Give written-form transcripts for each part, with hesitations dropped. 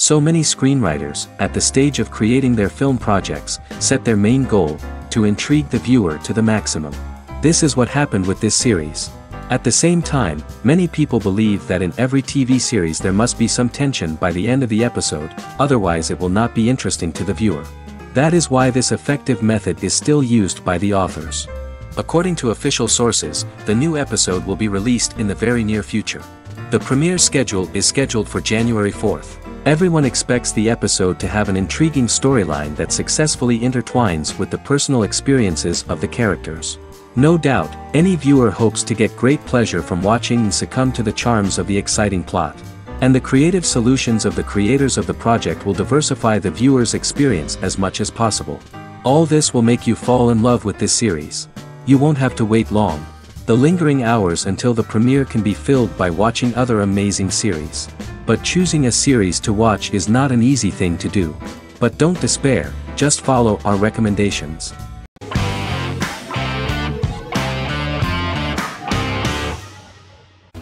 So many screenwriters, at the stage of creating their film projects, set their main goal, to intrigue the viewer to the maximum. This is what happened with this series. At the same time, many people believe that in every TV series there must be some tension by the end of the episode, otherwise it will not be interesting to the viewer. That is why this effective method is still used by the authors. According to official sources, the new episode will be released in the very near future. The premiere schedule is scheduled for January 4th. Everyone expects the episode to have an intriguing storyline that successfully intertwines with the personal experiences of the characters. No doubt, any viewer hopes to get great pleasure from watching and succumb to the charms of the exciting plot. And the creative solutions of the creators of the project will diversify the viewer's experience as much as possible. All this will make you fall in love with this series. You won't have to wait long. The lingering hours until the premiere can be filled by watching other amazing series. But choosing a series to watch is not an easy thing to do. But don't despair, just follow our recommendations.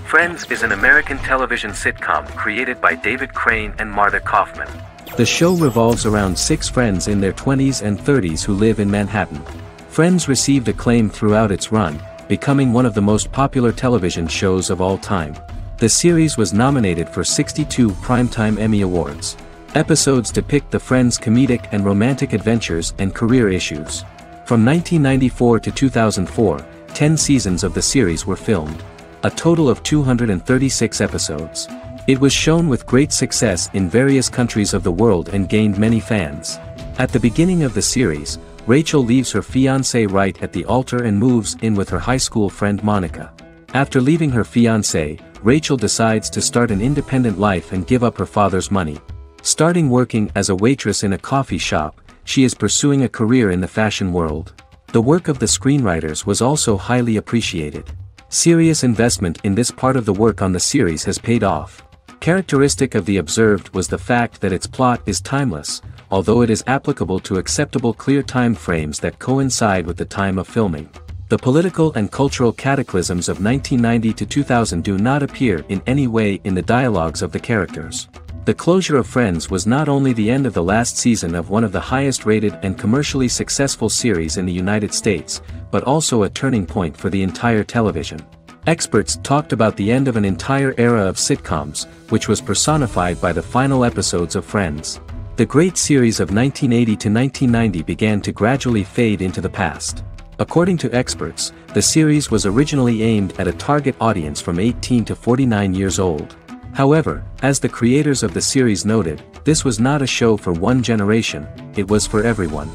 Friends is an American television sitcom created by David Crane and Marta Kaufman. The show revolves around 6 friends in their 20s and 30s who live in Manhattan. Friends received acclaim throughout its run, becoming one of the most popular television shows of all time. The series was nominated for 62 Primetime Emmy Awards. Episodes depict the friends' comedic and romantic adventures and career issues. From 1994 to 2004, 10 seasons of the series were filmed. A total of 236 episodes. It was shown with great success in various countries of the world and gained many fans. At the beginning of the series, Rachel leaves her fiancé right at the altar and moves in with her high school friend Monica. After leaving her fiancé, Rachel decides to start an independent life and give up her father's money. Starting working as a waitress in a coffee shop, she is pursuing a career in the fashion world. The work of the screenwriters was also highly appreciated. Serious investment in this part of the work on the series has paid off. Characteristic of The Observed was the fact that its plot is timeless, although it is applicable to acceptable clear time frames that coincide with the time of filming. The political and cultural cataclysms of 1990 to 2000 do not appear in any way in the dialogues of the characters. The closure of Friends was not only the end of the last season of one of the highest-rated and commercially successful series in the United States, but also a turning point for the entire television. Experts talked about the end of an entire era of sitcoms, which was personified by the final episodes of Friends. The great series of 1980 to 1990 began to gradually fade into the past. According to experts, the series was originally aimed at a target audience from 18 to 49 years old. However, as the creators of the series noted, this was not a show for one generation, it was for everyone.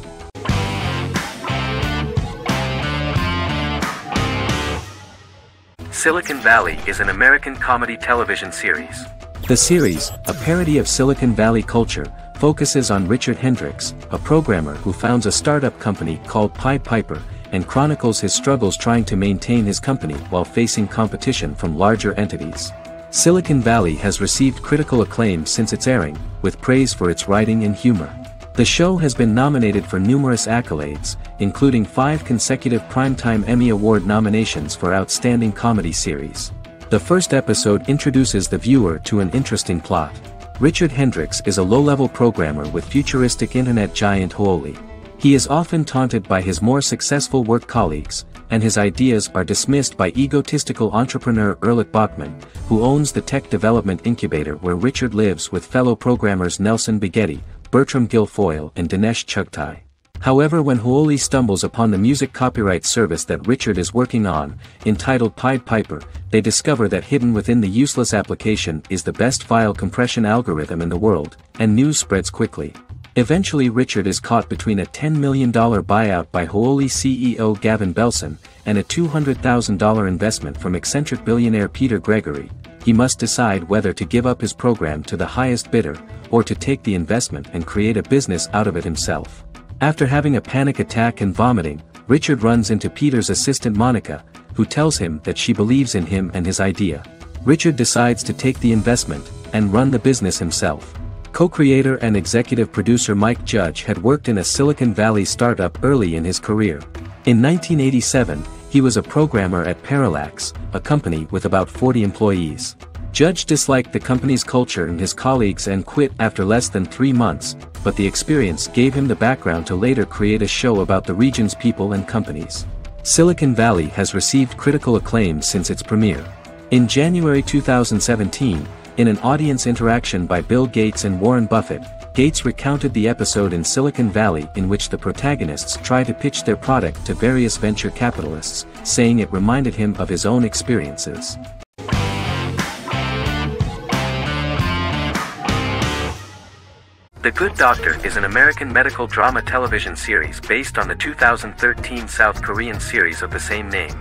Silicon Valley is an American comedy television series. The series, a parody of Silicon Valley culture, focuses on Richard Hendricks, a programmer who founds a startup company called Pied Piper, and chronicles his struggles trying to maintain his company while facing competition from larger entities. Silicon Valley has received critical acclaim since its airing, with praise for its writing and humor. The show has been nominated for numerous accolades, including 5 consecutive Primetime Emmy Award nominations for Outstanding Comedy Series. The first episode introduces the viewer to an interesting plot. Richard Hendricks is a low-level programmer with futuristic internet giant Huawei. He is often taunted by his more successful work colleagues, and his ideas are dismissed by egotistical entrepreneur Erlich Bachman, who owns the tech development incubator where Richard lives with fellow programmers Nelson Bighetti, Bertram Guilfoyle and Dinesh Chugtai. However, when Huawei stumbles upon the music copyright service that Richard is working on, entitled Pied Piper, they discover that hidden within the useless application is the best file compression algorithm in the world, and news spreads quickly. Eventually Richard is caught between a $10 million buyout by Huawei CEO Gavin Belson, and a $200,000 investment from eccentric billionaire Peter Gregory. He must decide whether to give up his program to the highest bidder, or to take the investment and create a business out of it himself. After having a panic attack and vomiting, Richard runs into Peter's assistant Monica, who tells him that she believes in him and his idea. Richard decides to take the investment, and run the business himself. Co-creator and executive producer Mike Judge had worked in a Silicon Valley startup early in his career. In 1987, he was a programmer at Parallax, a company with about 40 employees. Judge disliked the company's culture and his colleagues and quit after less than 3 months, but the experience gave him the background to later create a show about the region's people and companies. Silicon Valley has received critical acclaim since its premiere. In January 2017, in an audience interaction by Bill Gates and Warren Buffett, Gates recounted the episode in Silicon Valley in which the protagonists try to pitch their product to various venture capitalists, saying it reminded him of his own experiences. The Good Doctor is an American medical drama television series based on the 2013 South Korean series of the same name.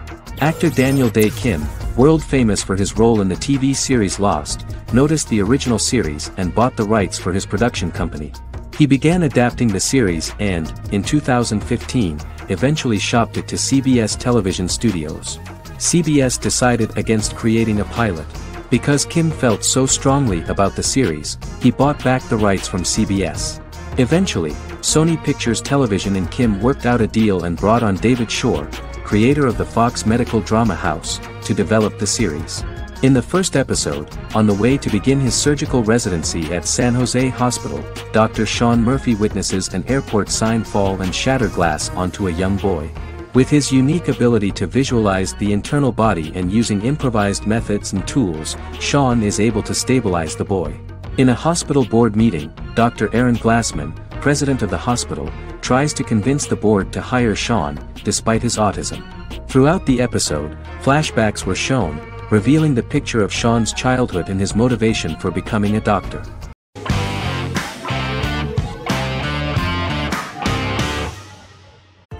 Actor Daniel Dae Kim, world famous for his role in the TV series Lost, noticed the original series and bought the rights for his production company. He began adapting the series and, in 2015, eventually shopped it to CBS Television Studios. CBS decided against creating a pilot. Because Kim felt so strongly about the series, he bought back the rights from CBS. Eventually, Sony Pictures Television and Kim worked out a deal and brought on David Shore, creator of the Fox medical drama house, to develop the series. In the first episode, on the way to begin his surgical residency at San Jose Hospital, Dr. Sean Murphy witnesses an airport sign fall and shatter glass onto a young boy. With his unique ability to visualize the internal body and using improvised methods and tools, Sean is able to stabilize the boy. In a hospital board meeting, Dr. Aaron Glassman, president of the hospital, tries to convince the board to hire Sean, despite his autism. Throughout the episode, flashbacks were shown, revealing the picture of Sean's childhood and his motivation for becoming a doctor.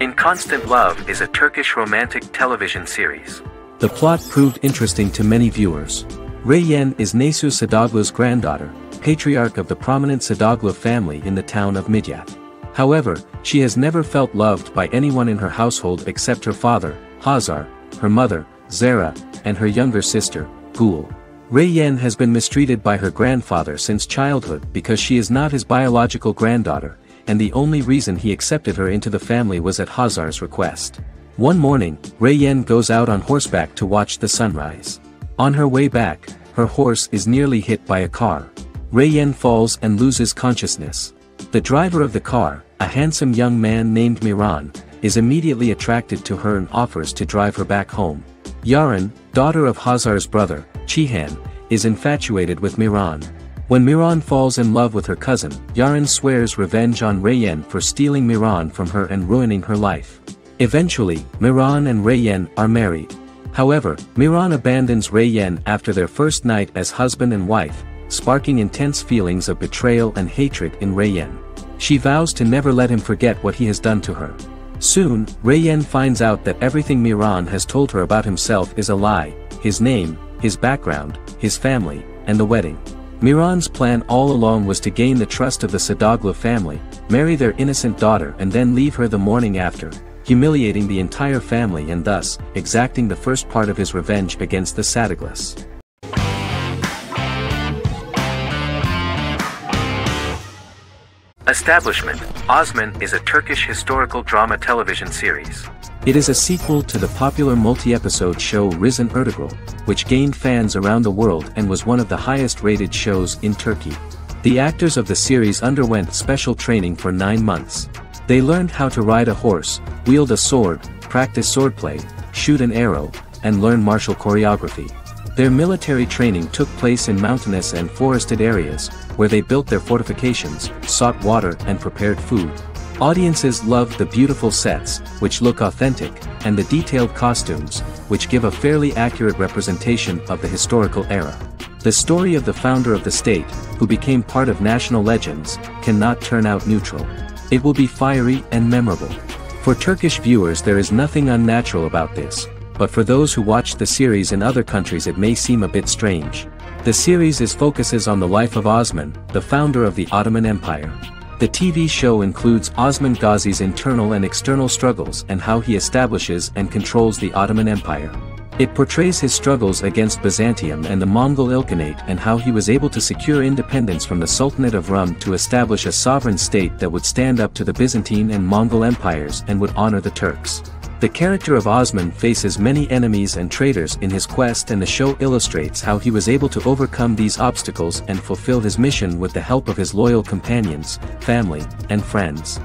In Constant Love is a Turkish romantic television series. The plot proved interesting to many viewers. Reyyen is Nesu Sadoglu's granddaughter, patriarch of the prominent Sadoglu family in the town of Midyat. However, she has never felt loved by anyone in her household except her father, Hazar, her mother, Zara, and her younger sister, Gül. Reyyen has been mistreated by her grandfather since childhood because she is not his biological granddaughter, and the only reason he accepted her into the family was at Hazar's request. One morning, Reyyen goes out on horseback to watch the sunrise. On her way back, her horse is nearly hit by a car. Reyyen falls and loses consciousness. The driver of the car, a handsome young man named Miran, is immediately attracted to her and offers to drive her back home. Yaren, daughter of Hazar's brother, Cihan, is infatuated with Miran. When Miran falls in love with her cousin, Yaren swears revenge on Reyyen for stealing Miran from her and ruining her life. Eventually, Miran and Reyyen are married. However, Miran abandons Reyyen after their first night as husband and wife, sparking intense feelings of betrayal and hatred in Reyyen. She vows to never let him forget what he has done to her. Soon, Reyyen finds out that everything Miran has told her about himself is a lie: his name, his background, his family, and the wedding. Miran's plan all along was to gain the trust of the Sadoglu family, marry their innocent daughter and then leave her the morning after, humiliating the entire family and thus, exacting the first part of his revenge against the Sadoglus. Establishment: Osman is a Turkish historical drama television series. It is a sequel to the popular multi-episode show Risen Ertugrul, which gained fans around the world and was one of the highest-rated shows in Turkey. The actors of the series underwent special training for 9 months. They learned how to ride a horse, wield a sword, practice swordplay, shoot an arrow, and learn martial choreography. Their military training took place in mountainous and forested areas, where they built their fortifications, sought water and prepared food. Audiences loved the beautiful sets, which look authentic, and the detailed costumes, which give a fairly accurate representation of the historical era. The story of the founder of the state, who became part of national legends, cannot turn out neutral. It will be fiery and memorable. For Turkish viewers there is nothing unnatural about this, but for those who watch the series in other countries it may seem a bit strange. The series focuses on the life of Osman, the founder of the Ottoman Empire. The TV show includes Osman Ghazi's internal and external struggles and how he establishes and controls the Ottoman Empire. It portrays his struggles against Byzantium and the Mongol Ilkhanate and how he was able to secure independence from the Sultanate of Rum to establish a sovereign state that would stand up to the Byzantine and Mongol empires and would honor the Turks. The character of Osmond faces many enemies and traitors in his quest, and the show illustrates how he was able to overcome these obstacles and fulfill his mission with the help of his loyal companions, family, and friends.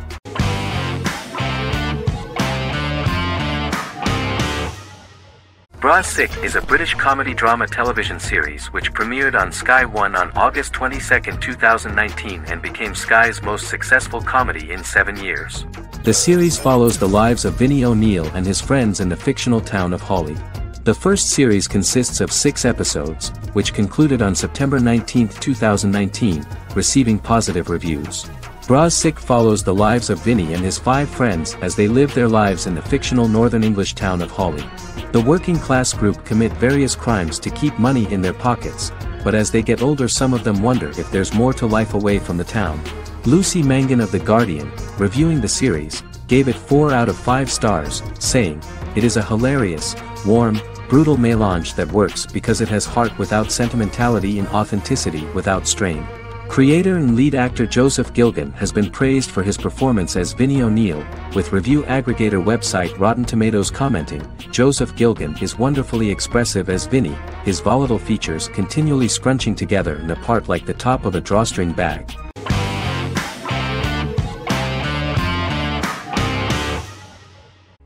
Bras Sick is a British comedy drama television series which premiered on Sky One on August 22, 2019 and became Sky's most successful comedy in 7 years. The series follows the lives of Vinnie O'Neill and his friends in the fictional town of Hawley. The first series consists of 6 episodes, which concluded on September 19, 2019, receiving positive reviews. Bras Sick follows the lives of Vinnie and his 5 friends as they live their lives in the fictional Northern English town of Hawley. The working class group commit various crimes to keep money in their pockets, but as they get older some of them wonder if there's more to life away from the town. Lucy Mangan of The Guardian, reviewing the series, gave it 4 out of 5 stars, saying, "It is a hilarious, warm, brutal melange that works because it has heart without sentimentality and authenticity without strain." Creator and lead actor Joseph Gilgun has been praised for his performance as Vinnie O'Neill, with review aggregator website Rotten Tomatoes commenting, "Joseph Gilgun is wonderfully expressive as Vinnie, his volatile features continually scrunching together and apart like the top of a drawstring bag."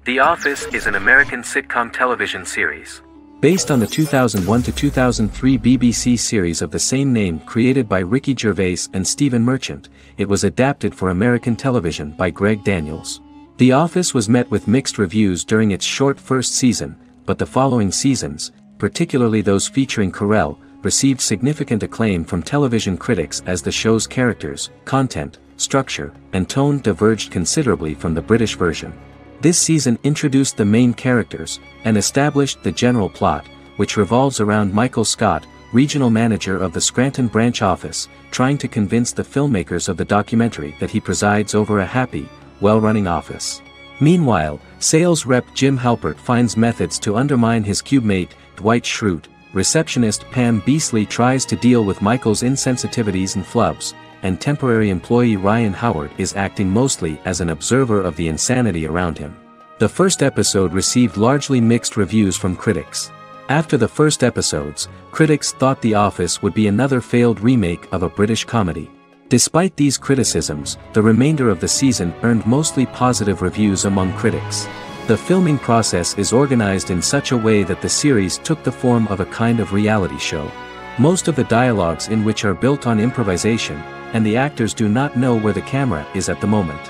The Office is an American sitcom television series. Based on the 2001 to 2003 BBC series of the same name created by Ricky Gervais and Stephen Merchant, it was adapted for American television by Greg Daniels. The Office was met with mixed reviews during its short first season, but the following seasons, particularly those featuring Carell, received significant acclaim from television critics as the show's characters, content, structure, and tone diverged considerably from the British version. This season introduced the main characters, and established the general plot, which revolves around Michael Scott, regional manager of the Scranton branch office, trying to convince the filmmakers of the documentary that he presides over a happy, well-running office. Meanwhile, sales rep Jim Halpert finds methods to undermine his cube-mate, Dwight Schrute. Receptionist Pam Beasley tries to deal with Michael's insensitivities and flubs, and temporary employee Ryan Howard is acting mostly as an observer of the insanity around him. The first episode received largely mixed reviews from critics. After the first episodes, critics thought The Office would be another failed remake of a British comedy. Despite these criticisms, the remainder of the season earned mostly positive reviews among critics. The filming process is organized in such a way that the series took the form of a kind of reality show. Most of the dialogues in which are built on improvisation, and the actors do not know where the camera is at the moment.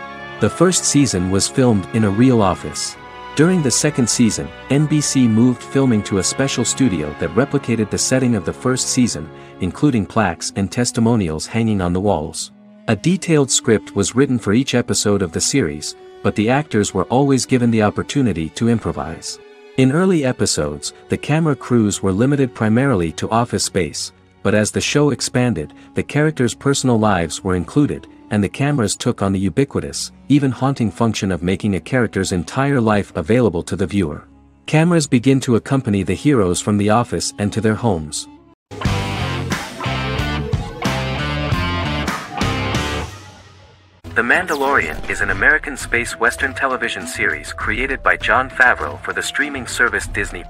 The first season was filmed in a real office. During the second season, NBC moved filming to a special studio that replicated the setting of the first season, including plaques and testimonials hanging on the walls. A detailed script was written for each episode of the series, but the actors were always given the opportunity to improvise. In early episodes, the camera crews were limited primarily to office space, but as the show expanded, the characters' personal lives were included, and the cameras took on the ubiquitous, even haunting function of making a character's entire life available to the viewer. Cameras begin to accompany the heroes from the office and to their homes. The Mandalorian is an American space western television series created by Jon Favreau for the streaming service Disney+.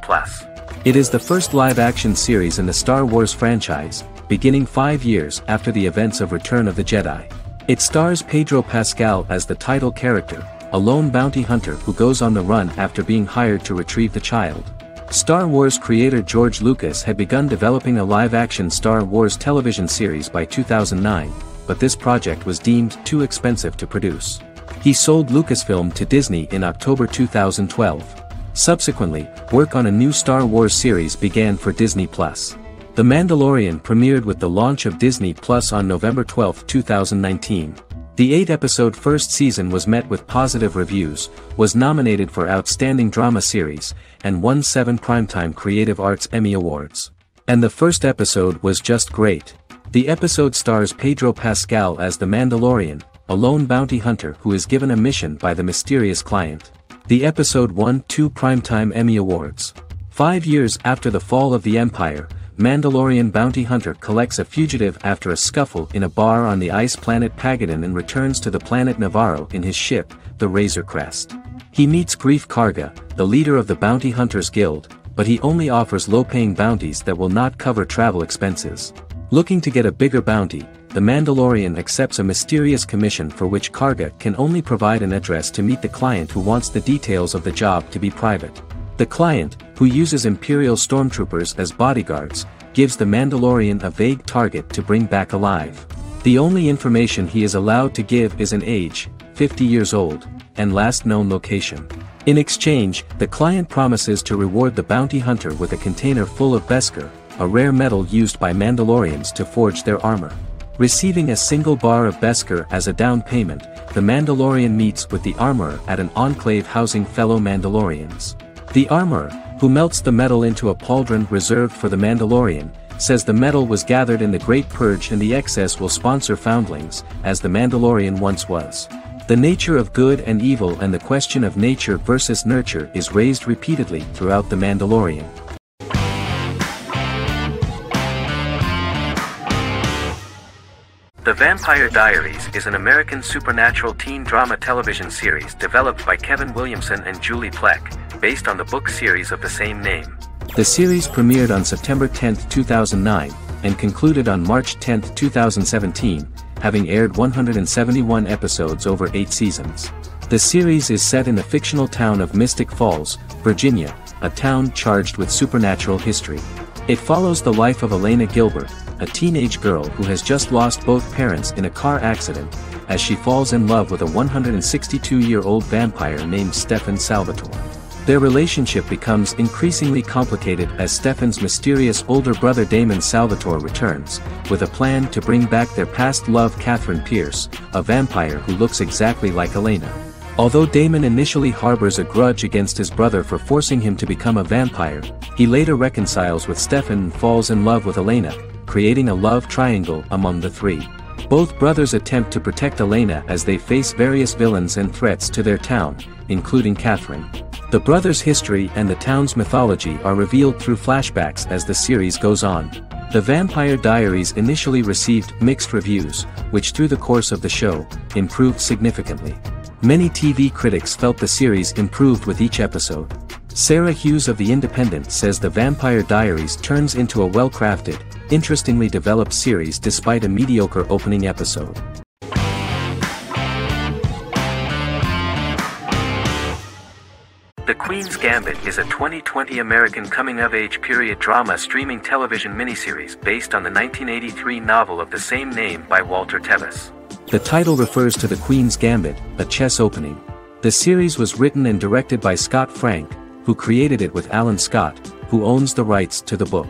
It is the first live-action series in the Star Wars franchise, beginning 5 years after the events of Return of the Jedi. It stars Pedro Pascal as the title character, a lone bounty hunter who goes on the run after being hired to retrieve the child. Star Wars creator George Lucas had begun developing a live-action Star Wars television series by 2009, but this project was deemed too expensive to produce. He sold Lucasfilm to Disney in October 2012. Subsequently, work on a new Star Wars series began for Disney+. The Mandalorian premiered with the launch of Disney+ on November 12, 2019. The 8-episode first season was met with positive reviews, was nominated for Outstanding Drama Series, and won 7 Primetime Creative Arts Emmy Awards. And the first episode was just great. The episode stars Pedro Pascal as the Mandalorian, a lone bounty hunter who is given a mission by the mysterious client. The episode won 2 Primetime Emmy Awards. 5 years after the fall of the Empire, Mandalorian bounty hunter collects a fugitive after a scuffle in a bar on the ice planet Pagadan and returns to the planet Navarro in his ship, the Razor Crest. He meets Grief Karga, the leader of the Bounty Hunters Guild, but he only offers low-paying bounties that will not cover travel expenses. Looking to get a bigger bounty, the Mandalorian accepts a mysterious commission for which Karga can only provide an address to meet the client who wants the details of the job to be private. The client, who uses Imperial stormtroopers as bodyguards, gives the Mandalorian a vague target to bring back alive. The only information he is allowed to give is an age, 50 years old, and last known location. In exchange, the client promises to reward the bounty hunter with a container full of Beskar, a rare metal used by Mandalorians to forge their armor. Receiving a single bar of Beskar as a down payment, the Mandalorian meets with the armorer at an enclave housing fellow Mandalorians. The armorer, who melts the metal into a pauldron reserved for the Mandalorian, says the metal was gathered in the Great Purge and the excess will sponsor foundlings, as the Mandalorian once was. The nature of good and evil and the question of nature versus nurture is raised repeatedly throughout The Mandalorian. The Vampire Diaries is an American supernatural teen drama television series developed by Kevin Williamson and Julie Plec, based on the book series of the same name. The series premiered on September 10, 2009, and concluded on March 10, 2017, having aired 171 episodes over 8 seasons. The series is set in the fictional town of Mystic Falls, Virginia, a town charged with supernatural history. It follows the life of Elena Gilbert, a teenage girl who has just lost both parents in a car accident, as she falls in love with a 162-year-old vampire named Stefan Salvatore. Their relationship becomes increasingly complicated as Stefan's mysterious older brother Damon Salvatore returns, with a plan to bring back their past love Catherine Pierce, a vampire who looks exactly like Elena. Although Damon initially harbors a grudge against his brother for forcing him to become a vampire, he later reconciles with Stefan and falls in love with Elena, creating a love triangle among the three. Both brothers attempt to protect Elena as they face various villains and threats to their town, including Catherine. The brothers' history and the town's mythology are revealed through flashbacks as the series goes on. The Vampire Diaries initially received mixed reviews, which through the course of the show, improved significantly. Many TV critics felt the series improved with each episode. Sarah Hughes of The Independent says The Vampire Diaries turns into a well-crafted, interestingly developed series despite a mediocre opening episode. The Queen's Gambit is a 2020 American coming-of-age period drama streaming television miniseries based on the 1983 novel of the same name by Walter Tevis. The title refers to The Queen's Gambit, a chess opening. The series was written and directed by Scott Frank, who created it with Alan Scott, who owns the rights to the book.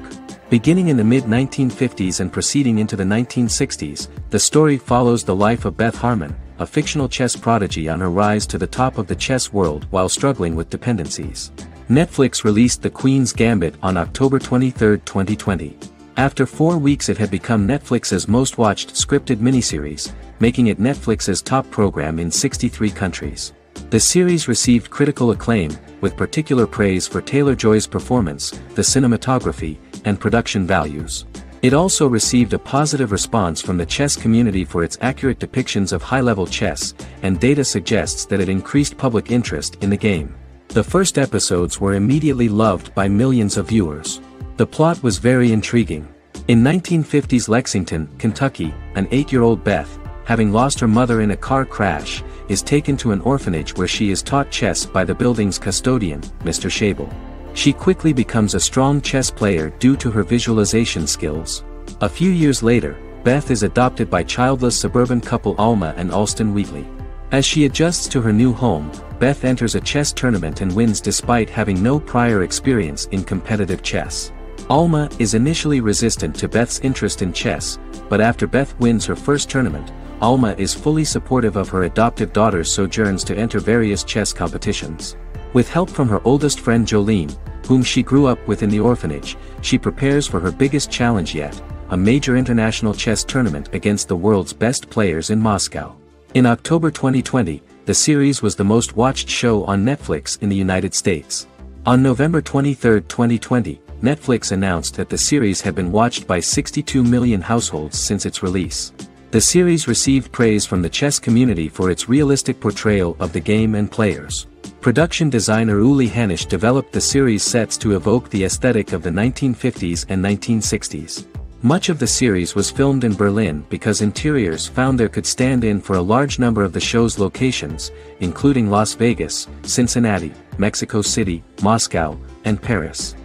Beginning in the mid-1950s and proceeding into the 1960s, the story follows the life of Beth Harmon, a fictional chess prodigy on her rise to the top of the chess world while struggling with dependencies. Netflix released The Queen's Gambit on October 23, 2020. After 4 weeks it had become Netflix's most watched scripted miniseries, making it Netflix's top program in 63 countries. The series received critical acclaim, with particular praise for Taylor-Joy's performance, the cinematography, and production values. It also received a positive response from the chess community for its accurate depictions of high-level chess, and data suggests that it increased public interest in the game. The first episodes were immediately loved by millions of viewers. The plot was very intriguing. In 1950s Lexington, Kentucky, an 8-year-old Beth, having lost her mother in a car crash, is taken to an orphanage where she is taught chess by the building's custodian, Mr. Schabel. She quickly becomes a strong chess player due to her visualization skills. A few years later, Beth is adopted by childless suburban couple Alma and Alston Wheatley. As she adjusts to her new home, Beth enters a chess tournament and wins despite having no prior experience in competitive chess. Alma is initially resistant to Beth's interest in chess, but after Beth wins her first tournament, Alma is fully supportive of her adoptive daughter's sojourns to enter various chess competitions. With help from her oldest friend Jolene, whom she grew up with in the orphanage, she prepares for her biggest challenge yet, a major international chess tournament against the world's best players in Moscow. In October 2020, the series was the most watched show on Netflix in the United States. On November 23, 2020, Netflix announced that the series had been watched by 62 million households since its release. The series received praise from the chess community for its realistic portrayal of the game and players. Production designer Uli Hanisch developed the series' sets to evoke the aesthetic of the 1950s and 1960s. Much of the series was filmed in Berlin because interiors found there could stand in for a large number of the show's locations, including Las Vegas, Cincinnati, Mexico City, Moscow, and Paris.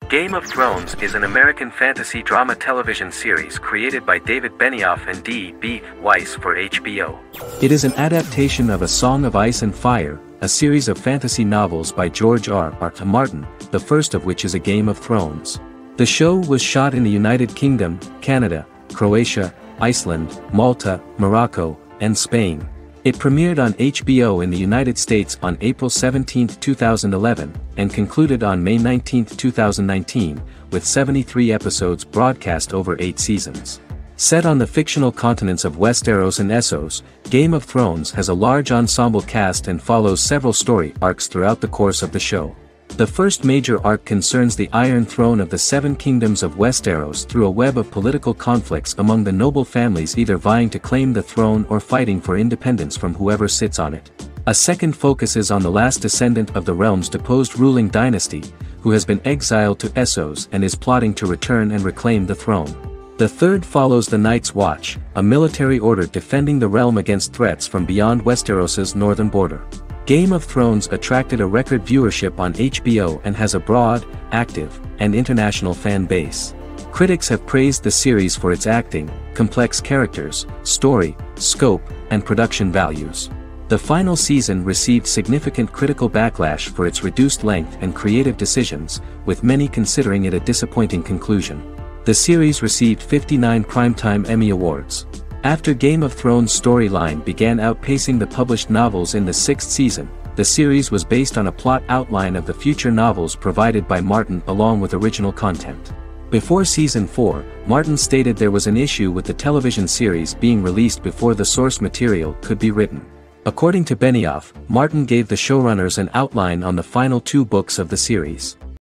Game of Thrones is an American fantasy drama television series created by David Benioff and D.B. Weiss for HBO. It is an adaptation of A Song of Ice and Fire, a series of fantasy novels by George R.R. Martin, the first of which is A Game of Thrones. The show was shot in the United Kingdom, Canada, Croatia, Iceland, Malta, Morocco, and Spain. It premiered on HBO in the United States on April 17, 2011, and concluded on May 19, 2019, with 73 episodes broadcast over 8 seasons. Set on the fictional continents of Westeros and Essos, Game of Thrones has a large ensemble cast and follows several story arcs throughout the course of the show. The first major arc concerns the Iron Throne of the Seven Kingdoms of Westeros through a web of political conflicts among the noble families either vying to claim the throne or fighting for independence from whoever sits on it. A second focuses on the last descendant of the realm's deposed ruling dynasty, who has been exiled to Essos and is plotting to return and reclaim the throne. The third follows the Night's Watch, a military order defending the realm against threats from beyond Westeros's northern border. Game of Thrones attracted a record viewership on HBO and has a broad, active, and international fan base. Critics have praised the series for its acting, complex characters, story, scope, and production values. The final season received significant critical backlash for its reduced length and creative decisions, with many considering it a disappointing conclusion. The series received 59 Primetime Emmy Awards. After Game of Thrones' storyline began outpacing the published novels in the 6th season, the series was based on a plot outline of the future novels provided by Martin along with original content. Before Season 4, Martin stated there was an issue with the television series being released before the source material could be written. According to Benioff, Martin gave the showrunners an outline on the final 2 books of the series.